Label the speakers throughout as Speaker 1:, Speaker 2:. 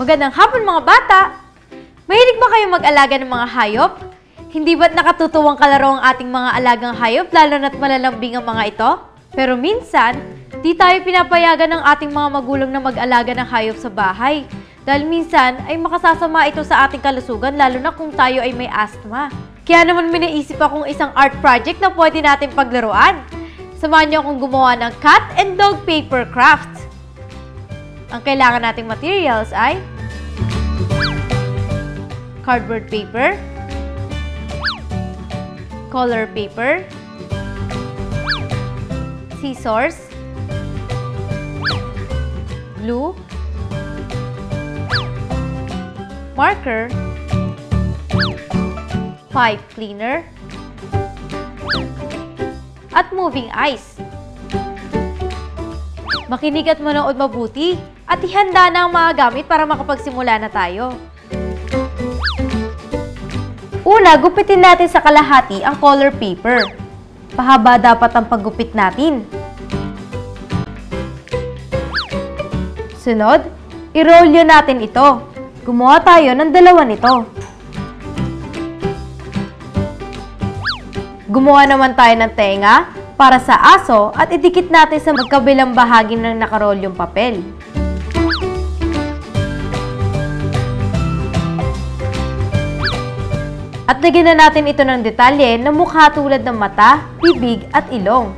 Speaker 1: Magandang hapon mga bata! Mahilig ba kayong mag-alaga ng mga hayop? Hindi ba't nakatutuwang kalaro ang ating mga alagang hayop lalo na't malalambing ang mga ito? Pero minsan, di tayo pinapayagan ng ating mga magulang na mag-alaga ng hayop sa bahay. Dahil minsan ay makasasama ito sa ating kalusugan lalo na kung tayo ay may asthma. Kaya naman may naisip akong isang art project na pwede natin paglaruan. Samahan niyo akong gumawa ng cat and dog paper craft. Ang kailangan nating materials ay cardboard paper, color paper, scissors, glue, marker, pipe cleaner, at moving ice. Makinig at manood mabuti at ihanda na ang mga gamit para makapagsimula na tayo. Una, gupitin natin sa kalahati ang color paper. Pahaba dapat ang paggupit natin. Sunod, i-roll natin ito. Gumawa tayo ng dalawa nito. Gumawa naman tayo ng tenga para sa aso at idikit natin sa magkabilang bahagi ng nakaroll yung papel. At lagyan na natin ito ng detalye na mukha tulad ng mata, bibig at ilong.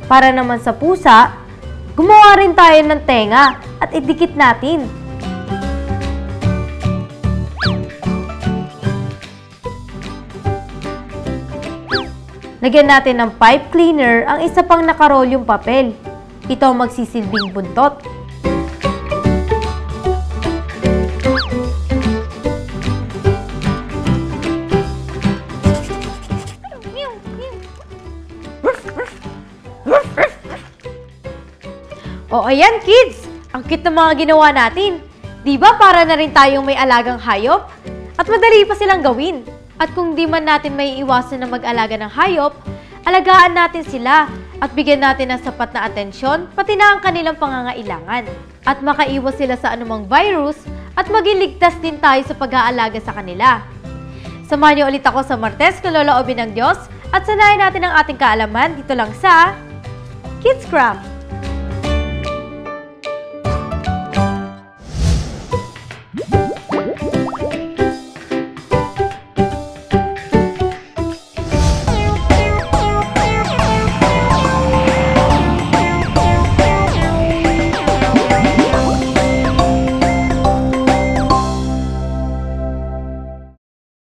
Speaker 1: Para naman sa pusa, gumawa rin tayo ng tenga at idikit natin. Lagyan natin ng pipe cleaner ang isa pang nakaroll yung papel. Ito ang magsisilbing buntot. O ayan kids! Ang cute ng mga ginawa natin. Diba para na rin tayong may alagang hayop? At madali pa silang gawin. At kung di man natin may iwasan na mag-alaga ng hayop, alagaan natin sila at bigyan natin ng sapat na atensyon pati na ang kanilang pangangailangan. At makaiwas sila sa anumang virus at maging ligtas din tayo sa pag-aalaga sa kanila. Samahan niyo ulit ako sa Martes kung loloobin ng Diyos at sanayin natin ang ating kaalaman dito lang sa Kids Craft!